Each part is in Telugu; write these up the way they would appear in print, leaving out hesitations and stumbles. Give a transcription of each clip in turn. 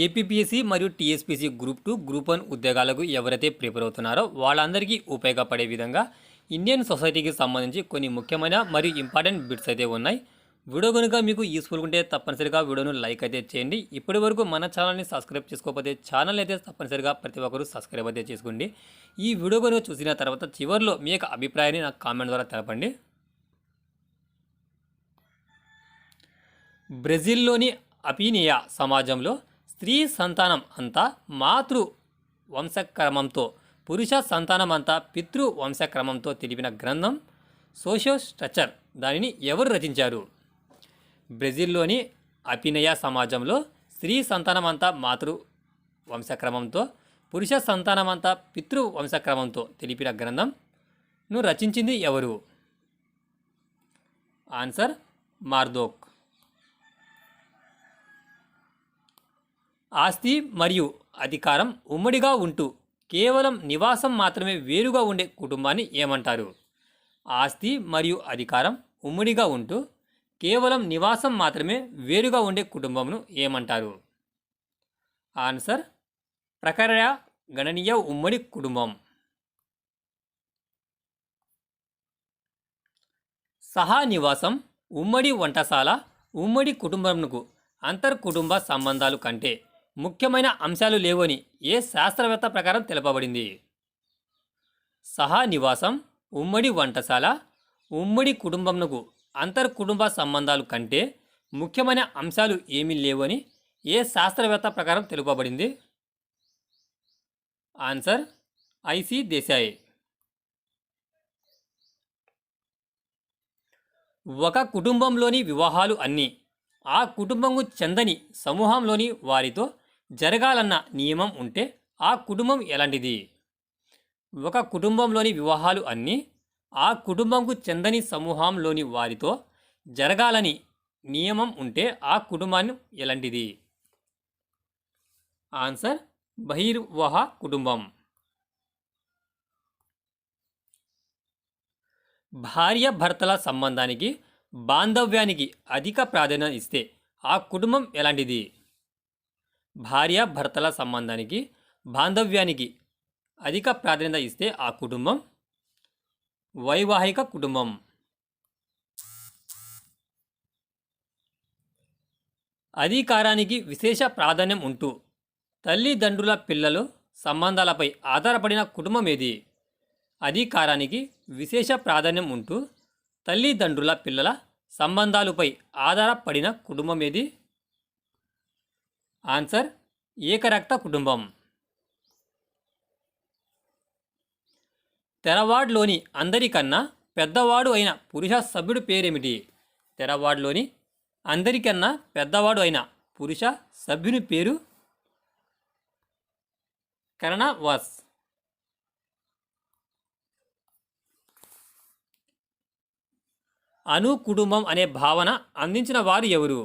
ఏపీపీఎస్సీ మరియు టీఎస్పీసీ గ్రూప్ 2, గ్రూప్ 1 ఉద్యోగాలకు ఎవరైతే ప్రిపేర్ అవుతున్నారో వాళ్ళందరికీ ఉపయోగపడే విధంగా ఇండియన్ సొసైటీకి సంబంధించి కొన్ని ముఖ్యమైన మరియు ఇంపార్టెంట్ బిట్స్ అయితే ఉన్నాయి. వీడియో కనుక మీకు యూస్ఫుల్ ఉంటే తప్పనిసరిగా వీడియోను లైక్ అయితే చేయండి. ఇప్పటి వరకు మన ఛానల్ని సబ్స్క్రైబ్ చేసుకోకపోతే ఛానల్ అయితే తప్పనిసరిగా ప్రతి ఒక్కరూ సబ్స్క్రైబ్ అయితే చేసుకోండి. ఈ వీడియో కనుక చూసిన తర్వాత చివరిలో మీ యొక్క అభిప్రాయాన్ని నాకు కామెంట్ ద్వారా తెలపండి. బ్రెజిల్లోని అపీనియా సమాజంలో స్త్రీ సంతానం అంతా మాతృ వంశక్రమంతో, పురుష సంతానం అంతా పితృ వంశక్రమంతో తెలిపిన గ్రంథం సోషియల్ స్ట్రక్చర్. దానిని ఎవరు రచించారు? బ్రెజిల్లోని అపీనియా సమాజంలో స్త్రీ సంతానం అంతా మాతృ వంశక్రమంతో, పురుష సంతానం అంతా పితృ వంశక్రమంతో తెలిపిన గ్రంథంను రచించింది ఎవరు? ఆన్సర్ మార్దోక్. ఆస్తి మరియు అధికారం ఉమ్మడిగా ఉంటూ కేవలం నివాసం మాత్రమే వేరుగా ఉండే కుటుంబాన్ని ఏమంటారు? ఆస్తి మరియు అధికారం ఉమ్మడిగా ఉంటూ కేవలం నివాసం మాత్రమే వేరుగా ఉండే కుటుంబంను ఏమంటారు? ఆన్సర్ ప్రకార్య గణనీయ ఉమ్మడి కుటుంబం. సహా నివాసం, ఉమ్మడి వంటశాల, ఉమ్మడి కుటుంబంకు అంతర్కుటుంబ సంబంధాలు కంటే ముఖ్యమైన అంశాలు లేవని ఏ శాస్త్రవేత్త ప్రకారం తెలుపబడింది? సహా నివాసం, ఉమ్మడి వంటశాల, ఉమ్మడి కుటుంబంకు అంతర్కుటుంబ సంబంధాలు కంటే ముఖ్యమైన అంశాలు ఏమీ లేవని ఏ శాస్త్రవేత్త ప్రకారం తెలుపబడింది? Answer IC Desai. ఒక కుటుంబంలోని వివాహాలు అన్నీ ఆ కుటుంబంకు చెందని సమూహంలోని వారితో జరగాలన్న నియమం ఉంటే ఆ కుటుంబం ఎలాంటిది? ఒక కుటుంబంలోని వివాహాలు అన్నీ ఆ కుటుంబంకు చెందని సమూహంలోని వారితో జరగాలని నియమం ఉంటే ఆ కుటుంబాన్ని ఎలాంటిది? ఆన్సర్ బహిర్వివాహ కుటుంబం. భార్య భర్తల సంబంధానికి, బాంధవ్యానికి అధిక ప్రాధాన్యత ఇస్తే ఆ కుటుంబం ఎలాంటిది? భార్య భర్తల సంబంధానికి, బాంధవ్యానికి అధిక ప్రాధాన్యత ఇస్తే ఆ కుటుంబం వైవాహిక కుటుంబం. అధికారానికి విశేష ప్రాధాన్యం ఉంటూ తల్లిదండ్రుల పిల్లలు సంబంధాలపై ఆధారపడిన కుటుంబం ఏది? అధికారానికి విశేష ప్రాధాన్యం ఉంటూ తల్లిదండ్రుల పిల్లల సంబంధాలపై ఆధారపడిన కుటుంబం ఏది? ఆన్సర్ ఏకరక్త కుటుంబం. తెరవాడ్లోని అందరికన్నా పెద్దవాడు అయిన పురుష సభ్యుడి పేరేమిటి? తెరవాడ్లోని అందరికన్నా పెద్దవాడు అయిన పురుష సభ్యుని పేరు కరణవాస్. అణు కుటుంబం అనే భావన అందించిన వారు ఎవరు?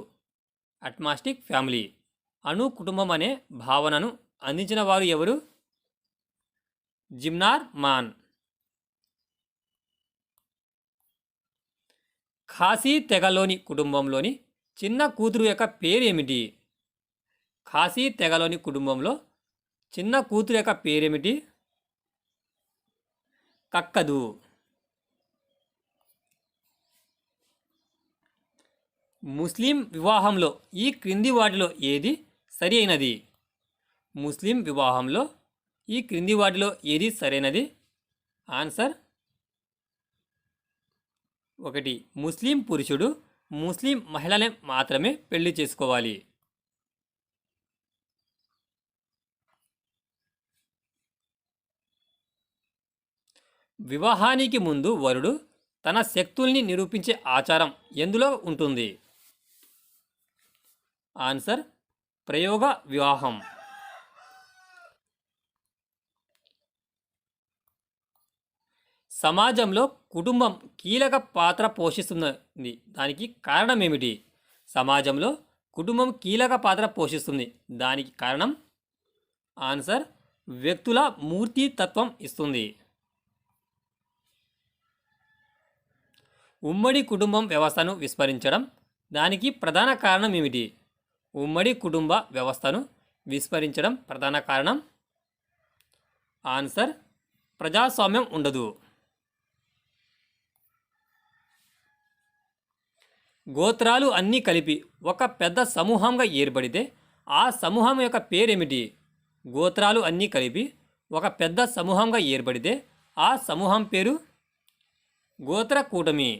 అట్మాస్టిక్ ఫ్యామిలీ. అణు కుటుంబం అనే భావనను అందించిన వారు ఎవరు? జిమ్నార్ మాన్. ఖాసీ తెగలోని కుటుంబంలోని చిన్న కూతురు యొక్క పేరేమిటి? ఖాసీ తెగలోని కుటుంబంలో చిన్న కూతురు యొక్క పేరేమిటి? కక్కదు. ముస్లిం వివాహంలో ఈ క్రింది వాటిలో ఏది సరి అయినది? ముస్లిం వివాహంలో ఈ క్రింది వాటిలో ఏది సరైనది? ఆన్సర్ 1. ముస్లిం పురుషుడు ముస్లిం మహిళలే మాత్రమే పెళ్లి చేసుకోవాలి. వివాహానికి ముందు వరుడు తన శక్తుల్ని నిరూపించే ఆచారం ఎందులో ఉంటుంది? ఆన్సర్ ప్రయోగ వివాహం. సమాజంలో కుటుంబం కీలక పాత్ర పోషిస్తుంది. దానికి కారణం ఏమిటి? సమాజంలో కుటుంబం కీలక పాత్ర పోషిస్తుంది. దానికి కారణం ఆన్సర్ వ్యక్తుల మూర్తితత్వం ఇస్తుంది. ఉమ్మడి కుటుంబం వ్యవస్థను విస్మరించడం దానికి ప్రధాన కారణం ఏమిటి? ఉమ్మడి కుటుంబ వ్యవస్థను విస్మరించడం ప్రధాన కారణం? ఆన్సర్ ప్రజాస్వామ్యం ఉండదు. గోత్రాలు అన్నీ కలిపి ఒక పెద్ద సమూహంగా ఏర్పడితే ఆ సమూహం యొక్క పేరేమిటి? గోత్రాలు అన్నీ కలిపి ఒక పెద్ద సమూహంగా ఏర్పడితే ఆ సమూహం పేరు గోత్ర కూటమి.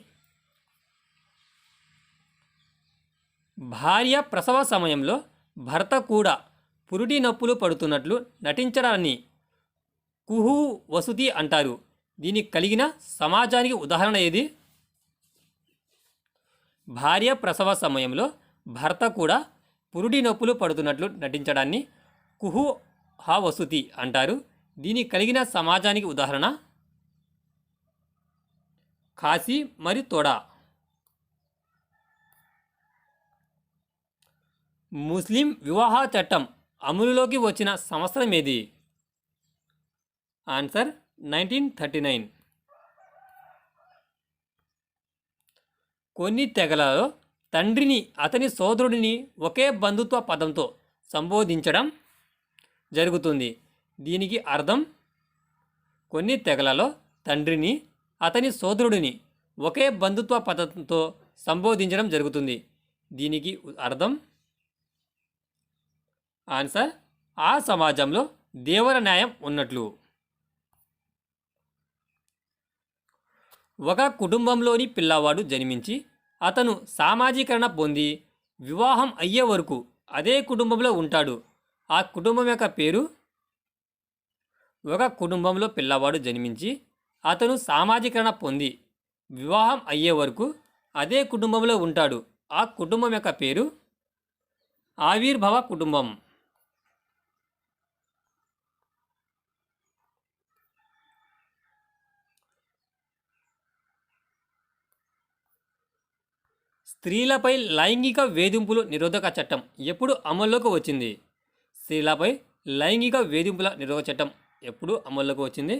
భార్య ప్రసవ సమయంలో భర్త కూడా పురిటి నొప్పులు పడుతున్నట్లు నటించడాన్ని కుహు వసుతి అంటారు. దీనికి కలిగిన సమాజానికి ఉదాహరణ ఏది? భార్య ప్రసవ సమయంలో భర్త కూడా పురిటి నొప్పులు పడుతున్నట్లు నటించడాన్ని కుహు వసుతి అంటారు. దీనికి కలిగిన సమాజానికి ఉదాహరణ ఖాసీ మరియు తోడా. ముస్లిం వివాహ చట్టం అమలులోకి వచ్చిన సంవత్సరం ఏది? ఆన్సర్ 1939. కొన్ని తెగలలో తండ్రిని అతని సోదరుడిని ఒకే బంధుత్వ పదంతో సంబోధించడం జరుగుతుంది. దీనికి అర్థం? కొన్ని తెగలలో తండ్రిని అతని సోదరుడిని ఒకే బంధుత్వ పదంతో సంబోధించడం జరుగుతుంది. దీనికి అర్థం? ఆన్సర్ ఆ సమాజంలో దేవర న్యాయం ఉన్నట్లు. ఒక కుటుంబంలోని పిల్లవాడు జన్మించి అతను సామాజీకరణ పొంది వివాహం అయ్యే వరకు అదే కుటుంబంలో ఉంటాడు. ఆ కుటుంబం యొక్క పేరు? ఒక కుటుంబంలో పిల్లవాడు జన్మించి అతను సామాజీకరణ పొంది వివాహం అయ్యే వరకు అదే కుటుంబంలో ఉంటాడు. ఆ కుటుంబం యొక్క పేరు ఆవిర్భావ కుటుంబం. స్త్రీలపై లైంగిక వేధింపులు నిరోధక చట్టం ఎప్పుడు అమల్లోకి వచ్చింది? స్త్రీలపై లైంగిక వేధింపుల నిరోధక చట్టం ఎప్పుడు అమల్లోకి వచ్చింది?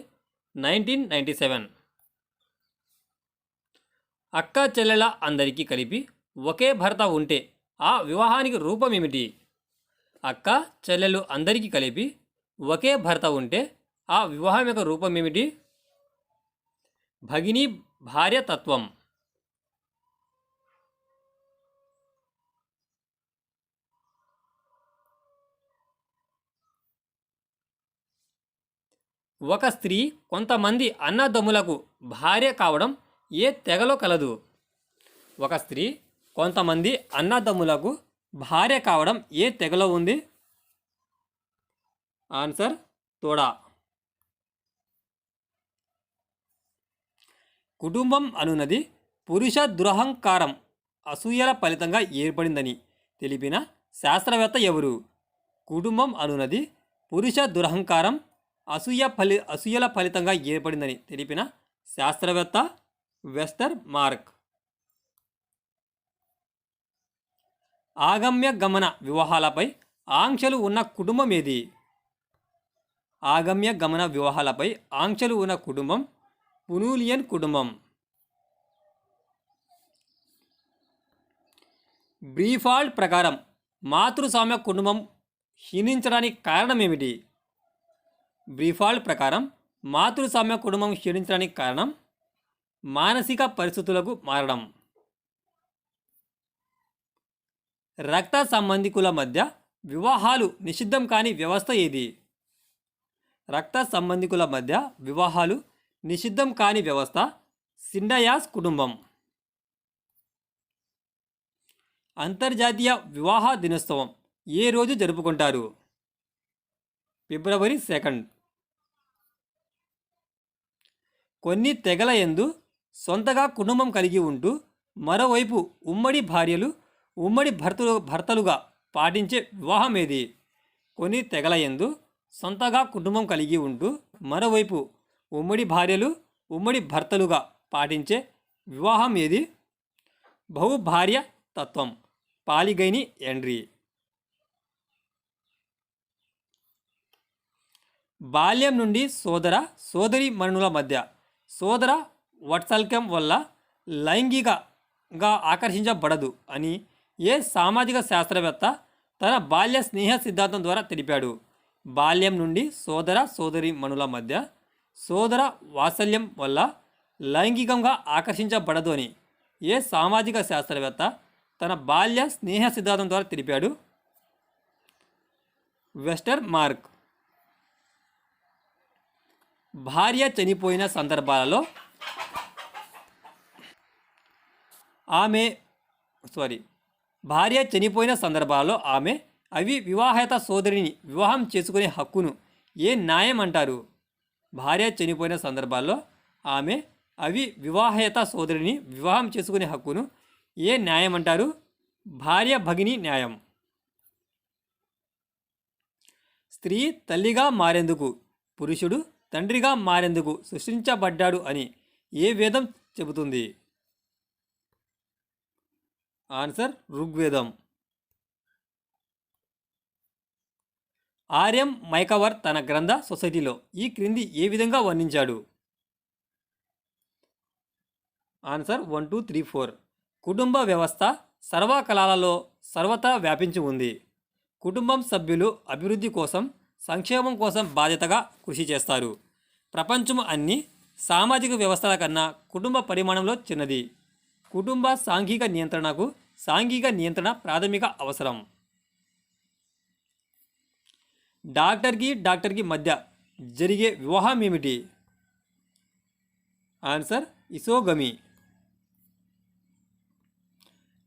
1997. అక్క చెల్లెల అందరికీ కలిపి ఒకే భర్త ఉంటే ఆ వివాహానికి రూపం ఏమిటి? అక్క చెల్లెలు అందరికీ కలిపి ఒకే భర్త ఉంటే ఆ వివాహం యొక్క రూపం ఏమిటి? భగిని భార్య తత్వం. ఒక స్త్రీ కొంతమంది అన్నదమ్ములకు భార్య కావడం ఏ తెగలో కలదు? ఒక స్త్రీ కొంతమంది అన్నదమ్ములకు భార్య కావడం ఏ తెగలో ఉంది? ఆన్సర్ తోడా. కుటుంబం అనున్నది పురుష దురహంకారం అసూయల ఫలితంగా ఏర్పడిందని తెలిపిన శాస్త్రవేత్త ఎవరు? కుటుంబం అనున్నది పురుష దురహంకారం అసూయల ఫలితంగా ఏర్పడిందని తెలిపిన శాస్త్రవేత్త వెస్టర్ మార్క్. ఆగమ్య గమన వివాహాలపై ఆంక్షలు ఉన్న కుటుంబం ఏది? ఆగమ్య గమన వివాహాలపై ఆంక్షలు ఉన్న కుటుంబం పునూలియన్ కుటుంబం. బ్రీఫాల్డ్ ప్రకారం మాతృస్వామ్య కుటుంబం క్షీణించడానికి కారణం ఏమిటి? బ్రీఫాల్డ్ ప్రకారం మాతృస్వామ్య కుటుంబం క్షీణించడానికి కారణం మానసిక పరిస్థితులకు మారడం. రక్త సంబంధికుల మధ్య వివాహాలు నిషిద్ధం కాని వ్యవస్థ ఏది? రక్త సంబంధికుల మధ్య వివాహాలు నిషిద్ధం కాని వ్యవస్థ సిండయాస్ కుటుంబం. అంతర్జాతీయ వివాహ దినోత్సవం ఏ రోజు జరుపుకుంటారు? ఫిబ్రవరి 2. కొన్ని తెగల యందు సొంతగా కుటుంబం కలిగి ఉంటూ మరోవైపు ఉమ్మడి భార్యలు ఉమ్మడి భర్తలుగా పాటించే వివాహం ఏది? కొన్ని తెగల యందు సొంతగా కుటుంబం కలిగి ఉంటూ మరోవైపు ఉమ్మడి భార్యలు ఉమ్మడి భర్తలుగా పాటించే వివాహం ఏది? బహుభార్య తత్వం పాలిగైని ఎండ్రీ. బాల్యం నుండి సోదరి మనుల మధ్య సోదర వాత్సల్యం వల్ల లైంగికంగా ఆకర్షించబడదు అని ఏ సామాజిక శాస్త్రవేత్త తన బాల్య స్నేహ సిద్ధాంతం ద్వారా తెలిపాడు. బాల్యం నుండి సోదర సోదరీమణుల మధ్య సోదర వాత్సల్యం వల్ల లైంగికంగా ఆకర్షించబడదు అని ఏ సామాజిక శాస్త్రవేత్త తన బాల్య స్నేహ సిద్ధాంతం ద్వారా తెలిపాడు? వెస్టర్ మార్క్. భార్య చనిపోయిన సందర్భాలలో ఆమె అవి వివాహేత సోదరిని వివాహం చేసుకునే హక్కును ఏ న్యాయం అంటారు? భార్య చనిపోయిన సందర్భాల్లో ఆమె అవి వివాహేత సోదరిని వివాహం చేసుకునే హక్కును ఏ న్యాయం అంటారు? భార్య భగిని న్యాయం. స్త్రీ తల్లిగా మారేందుకు, పురుషుడు తండ్రిగా మారేందుకు సృష్టించబడ్డాడు అని ఏ వేదం చెబుతుంది? ఆన్సర్ ఋగ్వేదం. ఆర్యం మైకవర్ తన గ్రంథ సొసైటీలో ఈ క్రింది ఏ విధంగా వర్ణించాడు? ఆన్సర్ 1, 2, 3, 4. కుటుంబ వ్యవస్థ సర్వకళాలలో సర్వత్రా వ్యాపించి ఉంది. కుటుంబం సభ్యులు అభివృద్ధి కోసం, సంక్షేమం కోసం బాధ్యతగా కృషి చేస్తారు. ప్రపంచం అన్ని సామాజిక వ్యవస్థల కన్నా కుటుంబ పరిమాణంలో చిన్నది. కుటుంబ సాంఘిక నియంత్రణకు సాంఘిక నియంత్రణ ప్రాథమిక అవసరం. డాక్టర్కి మధ్య జరిగే వివాహం ఏమిటి? ఆన్సర్ ఇసోగమి.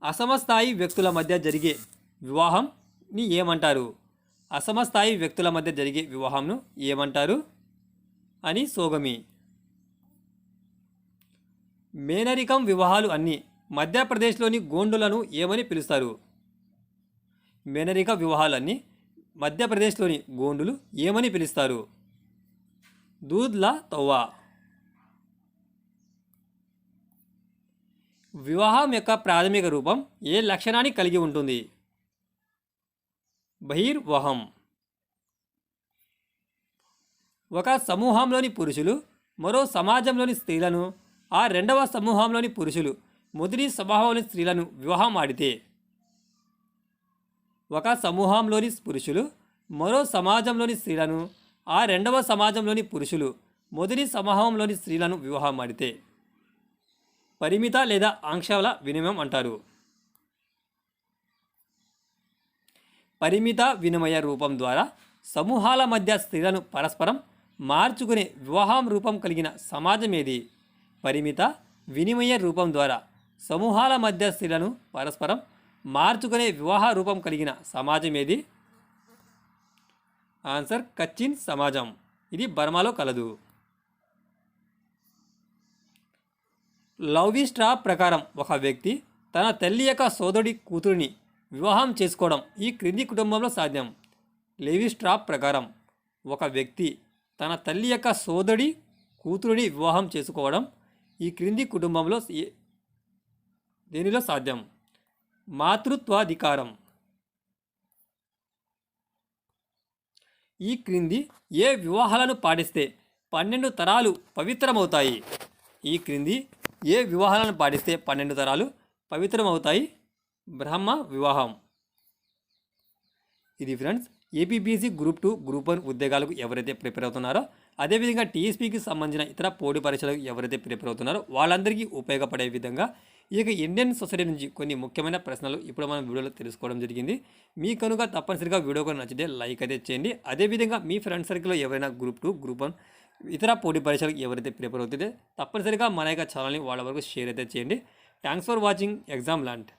అసమస్థాయి వ్యక్తుల మధ్య జరిగే వివాహంని ఏమంటారు? అసమస్థాయి వ్యక్తుల మధ్య జరిగే వివాహంను ఏమంటారు? అని సోగమి. మేనరికం వివాహాలు అన్నీ మధ్యప్రదేశ్లోని గోండులను ఏమని పిలుస్తారు? మేనరిక వివాహాలన్నీ మధ్యప్రదేశ్లోని గోండులు ఏమని పిలుస్తారు? దూద్లా తౌవా. వివాహం యొక్క ప్రాథమిక రూపం ఏ లక్షణాన్ని కలిగి ఉంటుంది? బహిర్వహం. ఒక సమూహంలోని పురుషులు మరో సమాజంలోని స్త్రీలను, ఆ రెండవ సమూహంలోని పురుషులు మొదటి సమూహంలోని స్త్రీలను వివాహం ఆడితే, ఒక సమూహంలోని పురుషులు మరో సమాజంలోని స్త్రీలను, ఆ రెండవ సమాజంలోని పురుషులు మొదటి సమూహంలోని స్త్రీలను వివాహం ఆడితే పరిమిత లేదా ఆంక్షల వినిమయం అంటారు. పరిమిత వినిమయ రూపం ద్వారా సమూహాల మధ్య స్త్రీలను పరస్పరం మార్చుకునే వివాహం రూపం కలిగిన సమాజం ఏది? పరిమిత వినిమయ రూపం ద్వారా సమూహాల మధ్య స్త్రీలను పరస్పరం మార్చుకునే వివాహ రూపం కలిగిన సమాజం ఏది? ఆన్సర్ కచ్చిన్ సమాజం. ఇది బర్మాలో కలదు. లవ్విస్ట్రా ప్రకారం ఒక వ్యక్తి తన తల్లి యొక్క సోదరుడి కూతురిని వివాహం చేసుకోవడం ఈ క్రింది కుటుంబంలో సాధ్యం. లెవిస్ట్రా ప్రకారం ఒక వ్యక్తి తన తల్లి యొక్క సోదరుడి కూతురిని వివాహం చేసుకోవడం ఈ క్రింది కుటుంబంలో దేనిలో సాధ్యం? మాతృత్వాధికారం. ఈ క్రింది ఏ వివాహాలను పాటిస్తే 12 తరాలు పవిత్రమవుతాయి? ఈ క్రింది ఏ వివాహాలను పాటిస్తే 12 తరాలు పవిత్రమవుతాయి? బ్రహ్మ వివాహం. ఇది ఫ్రెండ్స్ ఏపీపీఎస్సీ గ్రూప్ 2, గ్రూప్ 1 ఉద్యోగాలకు ఎవరైతే ప్రిపేర్ అవుతున్నారో, అదేవిధంగా టీఎస్పీకి సంబంధించిన ఇతర పోటీ పరీక్షలకు ఎవరైతే ప్రిపేర్ అవుతున్నారో వాళ్ళందరికీ ఉపయోగపడే విధంగా ఈ యొక్క ఇండియన్ సొసైటీ నుంచి కొన్ని ముఖ్యమైన ప్రశ్నలు ఇప్పుడు మనం వీడియోలో తెలుసుకోవడం జరిగింది. మీ కనుక తప్పనిసరిగా వీడియో కూడా నచ్చితే లైక్ అయితే చేయండి. అదేవిధంగా మీ ఫ్రెండ్ సర్కిల్లో ఎవరైనా గ్రూప్ 2, గ్రూప్ 1 ఇతర పోటీ పరీక్షలకు ఎవరైతే ప్రిపేర్ అవుతుందో తప్పనిసరిగా మన యొక్క ఛానల్ని వాళ్ళ వరకు షేర్ అయితే చేయండి. Thanks for watching exam learnt.